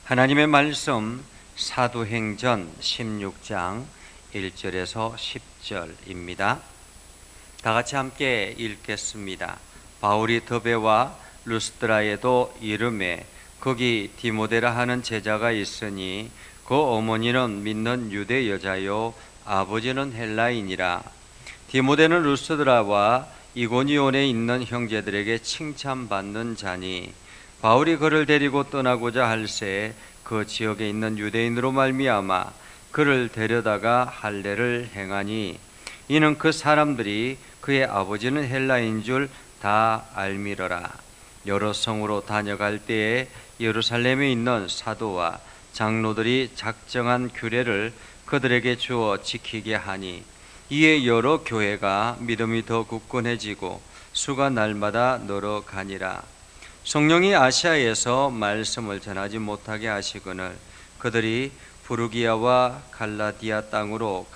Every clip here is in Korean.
하나님의 말씀 사도행전 16장 1절에서 10절입니다. 다 같이 함께 읽겠습니다. 바울이 더베와 루스드라에도 이르매 거기 디모데라 하는 제자가 있으니 그 어머니는 믿는 유대 여자요 아버지는 헬라인이라. 디모데는 루스드라와 이고니온에 있는 형제들에게 칭찬받는 자니 바울이 그를 데리고 떠나고자 할새 그 지역에 있는 유대인으로 말미암아 그를 데려다가 할례를 행하니 이는 그 사람들이 그의 아버지는 헬라인 줄 다 알미러라. 여러 성으로 다녀갈 때에 예루살렘에 있는 사도와 장로들이 작정한 규례를 그들에게 주어 지키게 하니 이에 여러 교회가 믿음이 더 굳건해지고 수가 날마다 늘어가니라. 성령이 아시아에서 말씀을 전하지 못하게 하시거늘 그들이 부르기아와 갈라디아 땅으로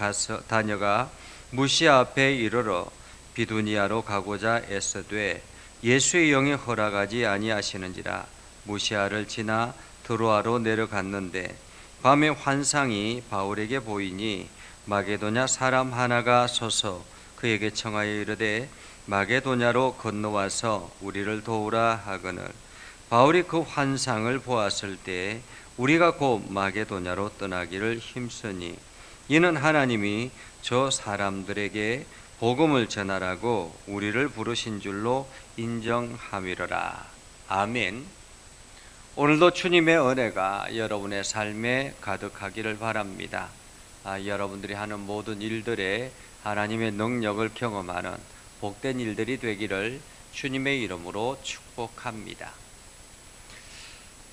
다녀가 무시아 앞에 이르러 비두니아로 가고자 애쓰되 예수의 영이 허락하지 아니하시는지라. 무시아를 지나 드로아로 내려갔는데 밤에 환상이 바울에게 보이니 마게도냐 사람 하나가 서서 그에게 청하여 이르되 마게도냐로 건너와서 우리를 도우라 하거늘 바울이 그 환상을 보았을 때 우리가 곧 마게도냐로 떠나기를 힘쓰니 이는 하나님이 저 사람들에게 복음을 전하라고 우리를 부르신 줄로 인정함이로라. 아멘. 오늘도 주님의 은혜가 여러분의 삶에 가득하기를 바랍니다. 여러분들이 하는 모든 일들에 하나님의 능력을 경험하는 복된 일들이 되기를 주님의 이름으로 축복합니다.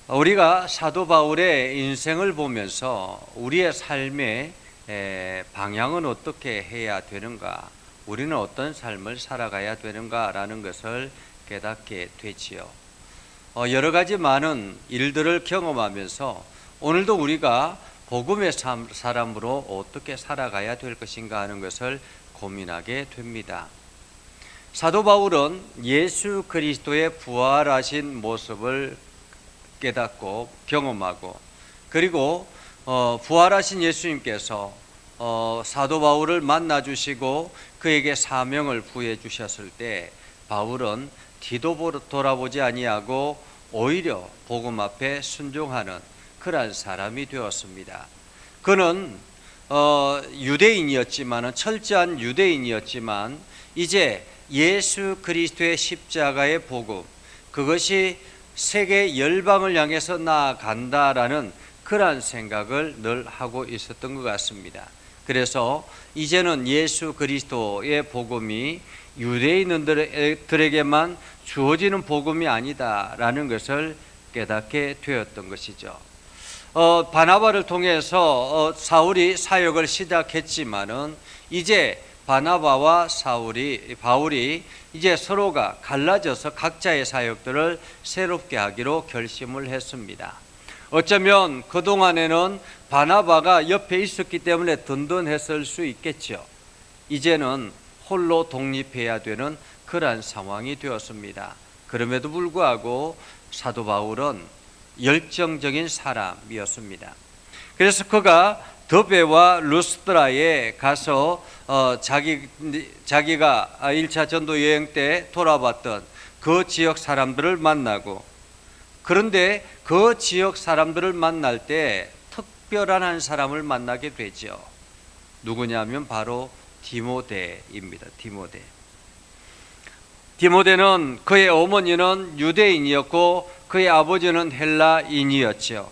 우리가 사도 바울의 인생을 보면서 우리의 삶의 방향은 어떻게 해야 되는가, 우리는 어떤 삶을 살아가야 되는가라는 것을 깨닫게 되지요. 여러 가지 많은 일들을 경험하면서 오늘도 우리가 복음의 사람으로 어떻게 살아가야 될 것인가 하는 것을 고민하게 됩니다. 사도 바울은 예수 그리스도의 부활하신 모습을 깨닫고 경험하고 그리고 부활하신 예수님께서 사도 바울을 만나 주시고 그에게 사명을 부여 주셨을 때 바울은 뒤도 돌아보지 아니하고 오히려 복음 앞에 순종하는 그러한 사람이 되었습니다. 그는 유대인이었지만 철저한 유대인이었지만 이제 예수 그리스도의 십자가의 복음, 그것이 세계 열방을 향해서 나아간다라는 그러한 생각을 늘 하고 있었던 것 같습니다. 그래서 이제는 예수 그리스도의 복음이 유대인들에게만 주어지는 복음이 아니다라는 것을 깨닫게 되었던 것이죠. 바나바를 통해서 사울이 사역을 시작했지만은 이제 바나바와 바울이 이제 서로가 갈라져서 각자의 사역들을 새롭게 하기로 결심을 했습니다. 어쩌면 그동안에는 바나바가 옆에 있었기 때문에 든든했을 수 있겠죠. 이제는 홀로 독립해야 되는 그러한 상황이 되었습니다. 그럼에도 불구하고 사도 바울은 열정적인 사람이었습니다. 그래서 그가 더베와 루스드라에 가서 자기가 1차 전도 여행 때 돌아봤던 그 지역 사람들을 만나고, 그런데 그 지역 사람들을 만날 때 특별한 한 사람을 만나게 되죠. 누구냐면 바로 디모데입니다. 디모데는 그의 어머니는 유대인이었고 그의 아버지는 헬라인이었죠.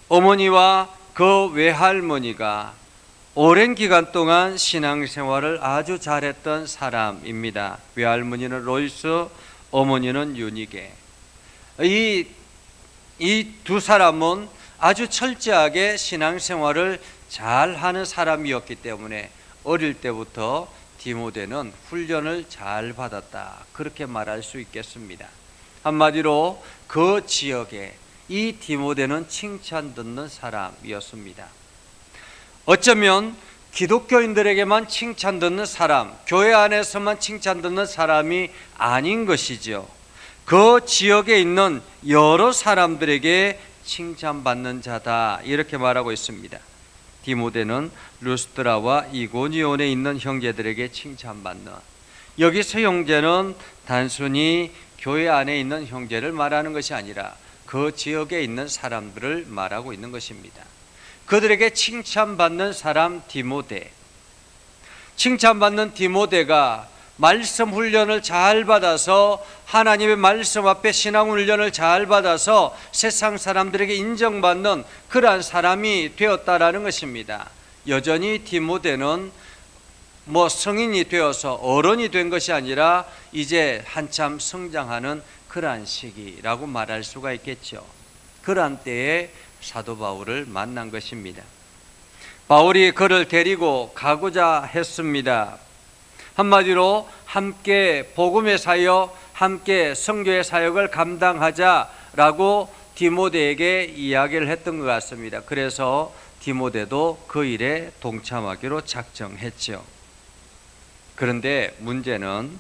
어머니와 그 외할머니가 오랜 기간 동안 신앙생활을 아주 잘했던 사람입니다. 외할머니는 로이스, 어머니는 유니게. 이 두 사람은 아주 철저하게 신앙생활을 잘하는 사람이었기 때문에 어릴 때부터 디모데는 훈련을 잘 받았다, 그렇게 말할 수 있겠습니다. 한마디로 그 지역에 이 디모데는 칭찬 듣는 사람이었습니다. 어쩌면 기독교인들에게만 칭찬 듣는 사람, 교회 안에서만 칭찬 듣는 사람이 아닌 것이죠. 그 지역에 있는 여러 사람들에게 칭찬받는 자다 이렇게 말하고 있습니다. 디모데는 루스드라와 이고니온에 있는 형제들에게 칭찬받는, 여기서 형제는 단순히 교회 안에 있는 형제를 말하는 것이 아니라 그 지역에 있는 사람들을 말하고 있는 것입니다. 그들에게 칭찬받는 사람 디모데, 칭찬받는 디모데가 말씀 훈련을 잘 받아서 하나님의 말씀 앞에 신앙 훈련을 잘 받아서 세상 사람들에게 인정받는 그러한 사람이 되었다라는 것입니다. 여전히 디모데는 성인이 되어서 어른이 된 것이 아니라 이제 한참 성장하는 그러한 시기라고 말할 수가 있겠죠. 그러한 때에 사도 바울을 만난 것입니다. 바울이 그를 데리고 가고자 했습니다. 한마디로 함께 복음의 사역, 함께 선교의 사역을 감당하자라고 디모데에게 이야기를 했던 것 같습니다. 그래서 디모데도 그 일에 동참하기로 작정했죠. 그런데 문제는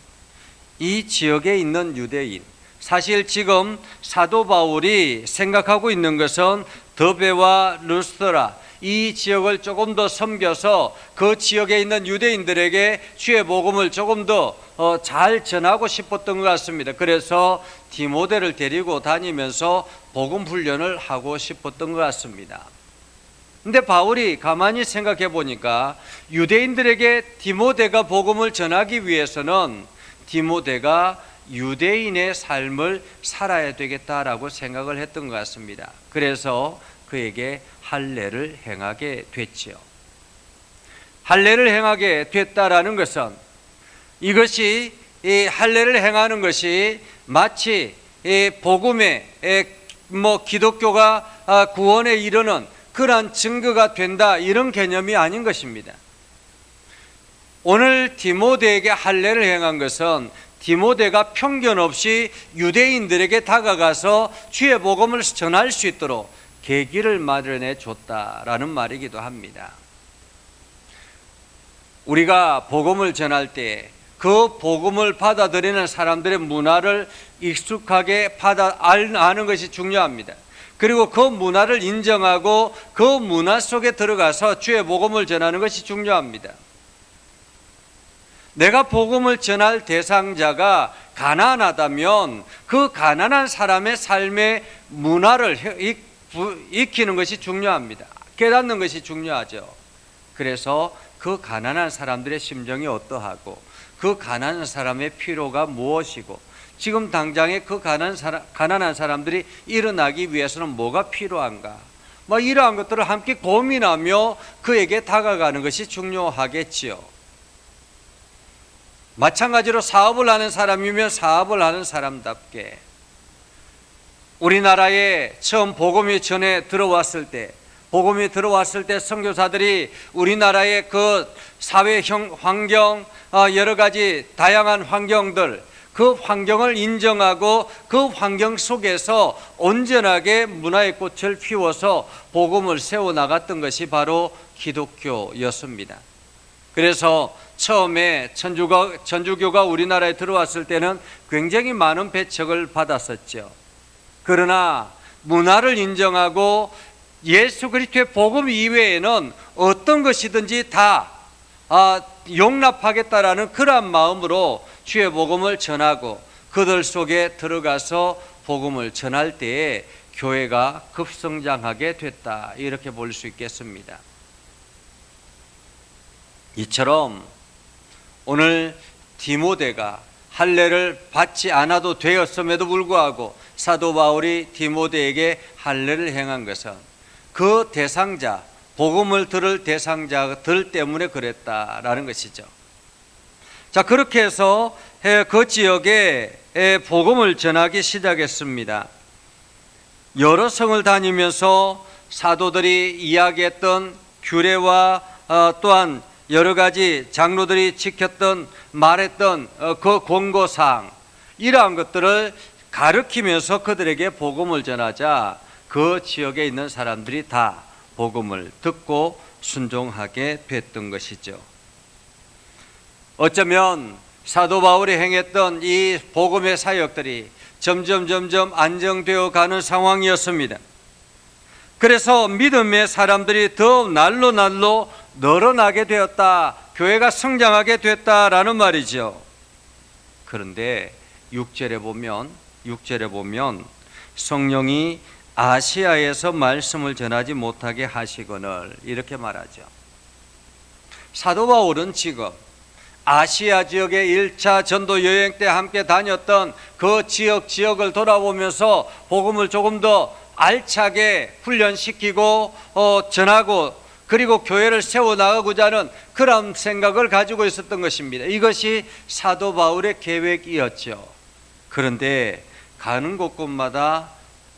이 지역에 있는 유대인, 사실 지금 사도 바울이 생각하고 있는 것은 더베와 루스드라 이 지역을 조금 더 섬겨서 그 지역에 있는 유대인들에게 주의 복음을 조금 더 잘 전하고 싶었던 것 같습니다. 그래서 디모데를 데리고 다니면서 복음 훈련을 하고 싶었던 것 같습니다. 근데 바울이 가만히 생각해 보니까 유대인들에게 디모데가 복음을 전하기 위해서는 디모데가 유대인의 삶을 살아야 되겠다라고 생각을 했던 것 같습니다. 그래서 그에게 할례를 행하게 됐지요. 할례를 행하게 됐다라는 것은, 이것이 이 할례를 행하는 것이 마치 이 복음에 기독교가 구원에 이르는 그러한 증거가 된다 이런 개념이 아닌 것입니다. 오늘 디모데에게 할례를 행한 것은 디모데가 편견 없이 유대인들에게 다가가서 주의 복음을 전할 수 있도록 계기를 마련해 줬다라는 말이기도 합니다. 우리가 복음을 전할 때 그 복음을 받아들이는 사람들의 문화를 익숙하게 아는 것이 중요합니다. 그리고 그 문화를 인정하고 그 문화 속에 들어가서 주의 복음을 전하는 것이 중요합니다. 내가 복음을 전할 대상자가 가난하다면 그 가난한 사람의 삶의 문화를 익히는 것이 중요합니다. 깨닫는 것이 중요하죠. 그래서 그 가난한 사람들의 심정이 어떠하고 그 가난한 사람의 필요가 무엇이고 지금 당장에 그 가난한 사람들이 일어나기 위해서는 뭐가 필요한가, 이러한 것들을 함께 고민하며 그에게 다가가는 것이 중요하겠지요. 마찬가지로 사업을 하는 사람이면 사업을 하는 사람답게, 우리나라에 처음 복음이 전해 들어왔을 때 선교사들이 우리나라의 그 사회 환경, 여러 가지 다양한 환경들, 그 환경을 인정하고 그 환경 속에서 온전하게 문화의 꽃을 피워서 복음을 세워나갔던 것이 바로 기독교였습니다. 그래서 처음에 천주교가 우리나라에 들어왔을 때는 굉장히 많은 배척을 받았었죠. 그러나 문화를 인정하고 예수 그리스도의 복음 이외에는 어떤 것이든지 다 용납하겠다라는 그러한 마음으로 주의 복음을 전하고 그들 속에 들어가서 복음을 전할 때에 교회가 급성장하게 됐다, 이렇게 볼 수 있겠습니다. 이처럼 오늘 디모데가 할례를 받지 않아도 되었음에도 불구하고 사도 바울이 디모데에게 할례를 행한 것은 그 대상자, 복음을 들을 대상자들 때문에 그랬다라는 것이죠. 자, 그렇게 해서 그 지역에 복음을 전하기 시작했습니다. 여러 성을 다니면서 사도들이 이야기했던 규례와 또한 여러 가지 장로들이 지켰던 말했던 그 권고사항, 이러한 것들을 가르치면서 그들에게 복음을 전하자 그 지역에 있는 사람들이 다 복음을 듣고 순종하게 됐던 것이죠. 어쩌면 사도 바울이 행했던 이 복음의 사역들이 점점 안정되어 가는 상황이었습니다. 그래서 믿음의 사람들이 더 날로 날로 늘어나게 되었다. 교회가 성장하게 됐다라는 말이죠. 그런데 6절에 보면 성령이 아시아에서 말씀을 전하지 못하게 하시거늘 이렇게 말하죠. 사도 바울은 지금 아시아 지역의 1차 전도 여행 때 함께 다녔던 그 지역을 돌아보면서 복음을 조금 더 알차게 훈련시키고 전하고 그리고 교회를 세워나가고자 하는 그런 생각을 가지고 있었던 것입니다. 이것이 사도 바울의 계획이었죠. 그런데 가는 곳곳마다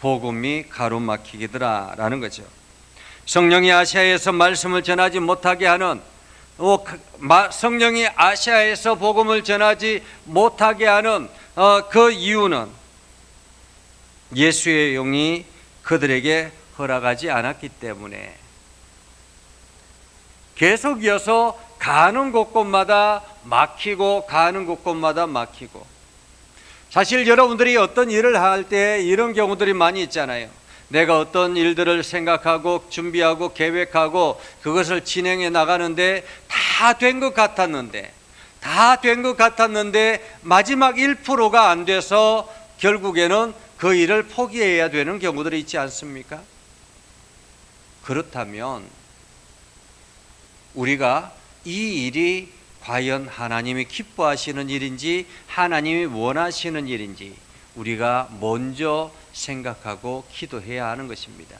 복음이 가로막히더라라는 거죠. 성령이 아시아에서 말씀을 전하지 못하게 하는 성령이 아시아에서 복음을 전하지 못하게 하는 그 이유는 예수의 영이 그들에게 허락하지 않았기 때문에 계속 이어서 가는 곳곳마다 막히고 사실 여러분들이 어떤 일을 할 때 이런 경우들이 많이 있잖아요. 내가 어떤 일들을 생각하고 준비하고 계획하고 그것을 진행해 나가는데 다 된 것 같았는데 마지막 1%가 안 돼서 결국에는 그 일을 포기해야 되는 경우들이 있지 않습니까? 그렇다면 우리가 이 일이 과연 하나님이 기뻐하시는 일인지 하나님이 원하시는 일인지 우리가 먼저 생각하고 기도해야 하는 것입니다.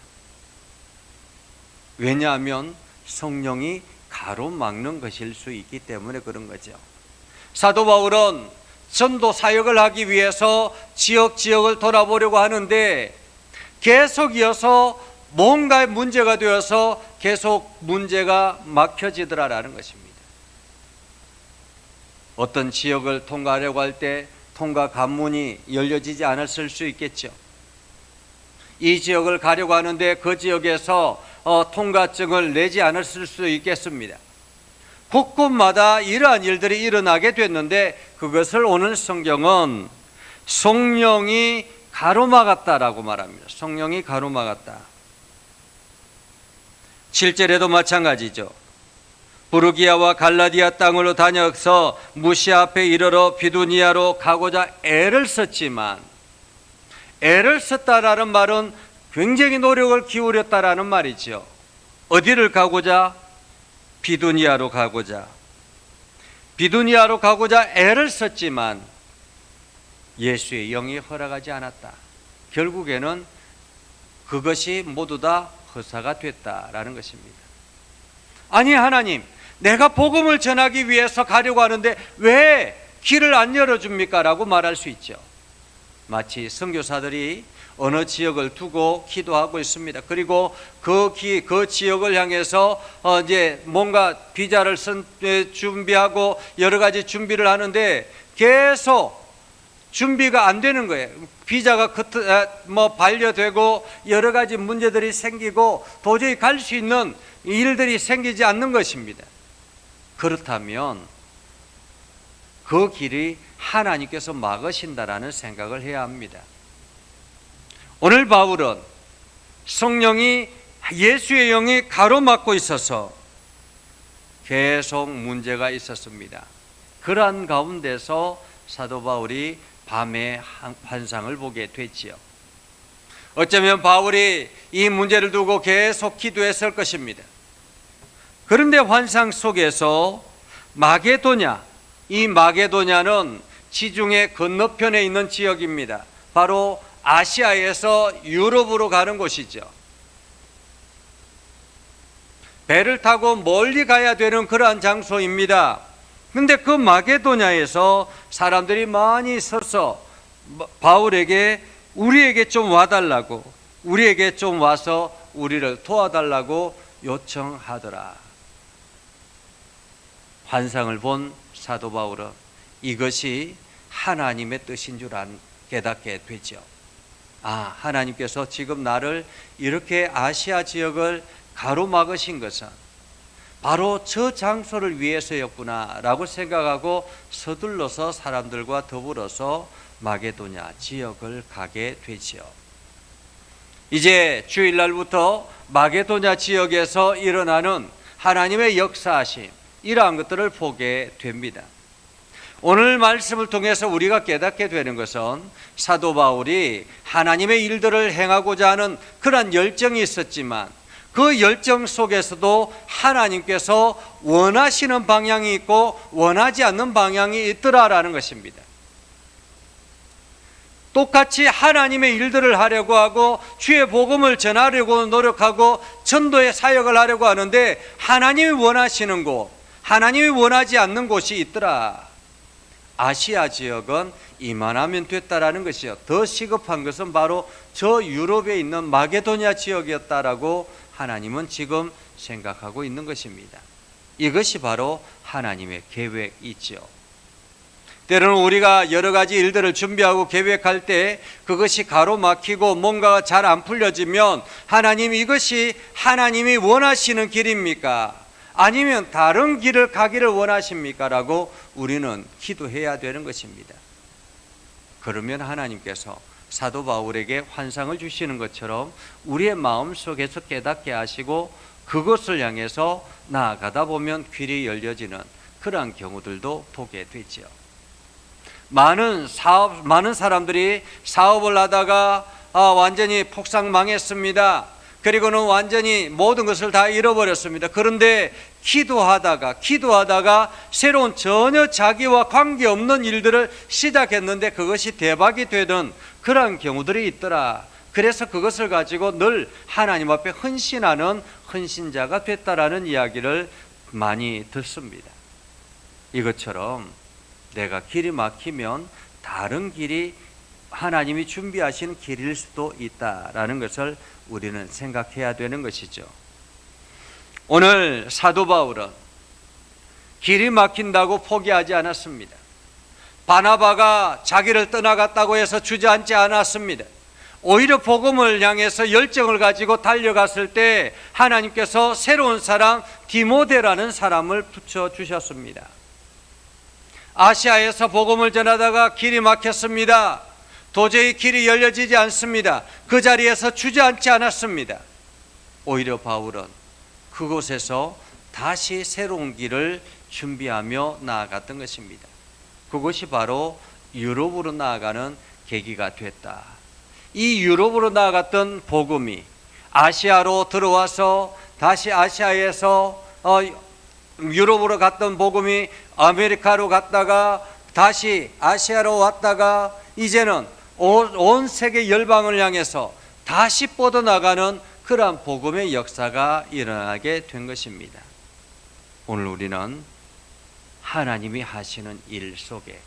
왜냐하면 성령이 가로막는 것일 수 있기 때문에 그런 거죠. 사도 바울은 전도 사역을 하기 위해서 지역을 돌아보려고 하는데 계속 이어서 뭔가 문제가 되어서 계속 문제가 막혀지더라라는 것입니다. 어떤 지역을 통과하려고 할 때 통과 관문이 열려지지 않았을 수 있겠죠. 이 지역을 가려고 하는데 그 지역에서 통과증을 내지 않았을 수도 있겠습니다. 곳곳마다 이러한 일들이 일어나게 됐는데 그것을 오늘 성경은 성령이 가로막았다라고 말합니다. 성령이 가로막았다. 7절에도 마찬가지죠. 부르기아와 갈라디아 땅으로 다녀서 무시아 앞에 이르러 비두니아로 가고자 애를 썼다라는 말은 굉장히 노력을 기울였다라는 말이죠. 어디를 가고자? 비두니아로 가고자 애를 썼지만 예수의 영이 허락하지 않았다. 결국에는 그것이 모두 다 허사가 됐다라는 것입니다. 아니 하나님, 내가 복음을 전하기 위해서 가려고 하는데 왜 길을 안 열어줍니까? 라고 말할 수 있죠. 마치 선교사들이 어느 지역을 두고 기도하고 있습니다. 그리고 그 지역을 향해서 이제 뭔가 비자를 준비하고 여러 가지 준비를 하는데 계속 준비가 안 되는 거예요. 비자가 반려되고 여러 가지 문제들이 생기고 도저히 갈 수 있는 일들이 생기지 않는 것입니다. 그렇다면 그 길이 하나님께서 막으신다라는 생각을 해야 합니다. 오늘 바울은 성령이 예수의 영이 가로막고 있어서 계속 문제가 있었습니다. 그러한 가운데서 사도 바울이 밤에 환상을 보게 됐지요. 어쩌면 바울이 이 문제를 두고 계속 기도했을 것입니다. 그런데 환상 속에서 이 마게도냐는 지중해 건너편에 있는 지역입니다. 바로 아시아에서 유럽으로 가는 곳이죠. 배를 타고 멀리 가야 되는 그러한 장소입니다. 그런데 그 마게도냐에서 사람들이 많이 서서 바울에게 우리에게 좀 와달라고, 우리에게 좀 와서 우리를 도와달라고 요청하더라. 환상을 본 사도 바울은 이것이 하나님의 뜻인 줄 깨닫게 되죠. 아, 하나님께서 지금 나를 이렇게 아시아 지역을 가로막으신 것은 바로 저 장소를 위해서였구나 라고 생각하고 서둘러서 사람들과 더불어서 마게도냐 지역을 가게 되죠. 이제 주일날부터 마게도냐 지역에서 일어나는 하나님의 역사하심, 이러한 것들을 보게 됩니다. 오늘 말씀을 통해서 우리가 깨닫게 되는 것은 사도 바울이 하나님의 일들을 행하고자 하는 그런 열정이 있었지만 그 열정 속에서도 하나님께서 원하시는 방향이 있고 원하지 않는 방향이 있더라라는 것입니다. 똑같이 하나님의 일들을 하려고 하고 주의 복음을 전하려고 노력하고 전도의 사역을 하려고 하는데 하나님이 원하시는 곳, 하나님이 원하지 않는 곳이 있더라. 아시아 지역은 이만하면 됐다라는 것이요. 더 시급한 것은 바로 저 유럽에 있는 마게도냐 지역이었다라고 하나님은 지금 생각하고 있는 것입니다. 이것이 바로 하나님의 계획이죠. 때로는 우리가 여러 가지 일들을 준비하고 계획할 때 그것이 가로막히고 뭔가가 잘 안 풀려지면 하나님, 이것이 하나님이 원하시는 길입니까? 아니면 다른 길을 가기를 원하십니까? 라고 우리는 기도해야 되는 것입니다. 그러면 하나님께서 사도 바울에게 환상을 주시는 것처럼 우리의 마음속에서 깨닫게 하시고 그것을 향해서 나아가다 보면 길이 열려지는 그러한 경우들도 보게 되죠. 많은 사람들이 사업을 하다가 완전히 폭삭망했습니다. 그리고는 완전히 모든 것을 다 잃어버렸습니다. 그런데 기도하다가 새로운 전혀 자기와 관계없는 일들을 시작했는데 그것이 대박이 되던 그러한 경우들이 있더라. 그래서 그것을 가지고 늘 하나님 앞에 헌신하는 헌신자가 됐다라는 이야기를 많이 듣습니다. 이것처럼 내가 길이 막히면 다른 길이 하나님이 준비하신 길일 수도 있다라는 것을 우리는 생각해야 되는 것이죠. 오늘 사도 바울은 길이 막힌다고 포기하지 않았습니다. 바나바가 자기를 떠나갔다고 해서 주저앉지 않았습니다. 오히려 복음을 향해서 열정을 가지고 달려갔을 때 하나님께서 새로운 사람 디모데라는 사람을 붙여주셨습니다. 아시아에서 복음을 전하다가 길이 막혔습니다. 도저히 길이 열려지지 않습니다. 그 자리에서 주저앉지 않았습니다. 오히려 바울은 그곳에서 다시 새로운 길을 준비하며 나아갔던 것입니다. 그것이 바로 유럽으로 나아가는 계기가 됐다. 이 유럽으로 나아갔던 복음이 아시아로 들어와서 다시 아시아에서 유럽으로 갔던 복음이 아메리카로 갔다가 다시 아시아로 왔다가 이제는 온 세계 열방을 향해서 다시 뻗어나가는 그러한 복음의 역사가 일어나게 된 것입니다. 오늘 우리는 하나님이 하시는 일 속에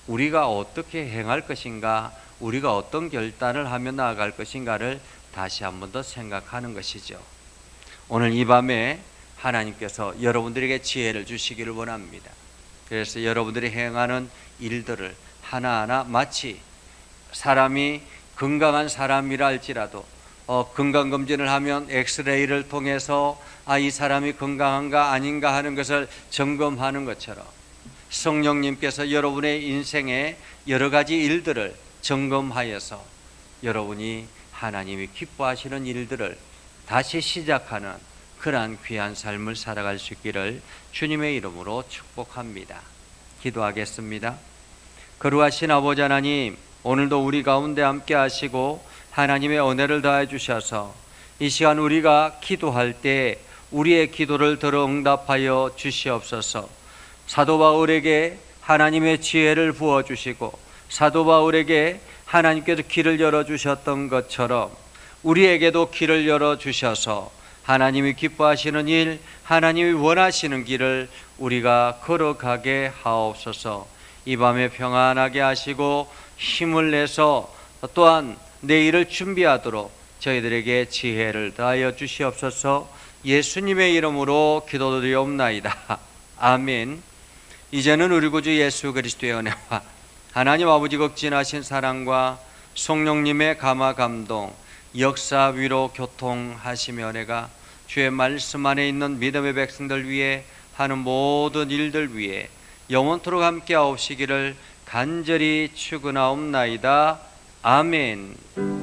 우리가 어떻게 행할 것인가, 우리가 어떤 결단을 하며 나아갈 것인가를 다시 한 번 더 생각하는 것이죠. 오늘 이 밤에 하나님께서 여러분들에게 지혜를 주시기를 원합니다. 그래서 여러분들이 행하는 일들을 하나하나 마치 사람이 건강한 사람이라 할지라도 건강검진을 하면 엑스레이를 통해서 이 사람이 건강한가 아닌가 하는 것을 점검하는 것처럼 성령님께서 여러분의 인생의 여러 가지 일들을 점검하여서 여러분이 하나님이 기뻐하시는 일들을 다시 시작하는 그러한 귀한 삶을 살아갈 수 있기를 주님의 이름으로 축복합니다. 기도하겠습니다. 거룩하신 아버지 하나님, 오늘도 우리 가운데 함께 하시고 하나님의 은혜를 더해 주셔서 이 시간 우리가 기도할 때 우리의 기도를 들어 응답하여 주시옵소서. 사도 바울에게 하나님의 지혜를 부어주시고 사도 바울에게 하나님께서 길을 열어주셨던 것처럼 우리에게도 길을 열어주셔서 하나님이 기뻐하시는 일, 하나님이 원하시는 길을 우리가 걸어가게 하옵소서. 이 밤에 평안하게 하시고 힘을 내서 또한 내일을 준비하도록 저희들에게 지혜를 다하여 주시옵소서. 예수님의 이름으로 기도드리옵나이다. 아멘. 이제는 우리 구주 예수 그리스도의 은혜와 하나님 아버지 극진하신 사랑과 성령님의 감화 감동, 역사 위로 교통하시며 은혜가 주의 말씀 안에 있는 믿음의 백성들 위해 하는 모든 일들 위해 영원토록 함께 하옵시기를 간절히 축원하옵나이다. 아멘.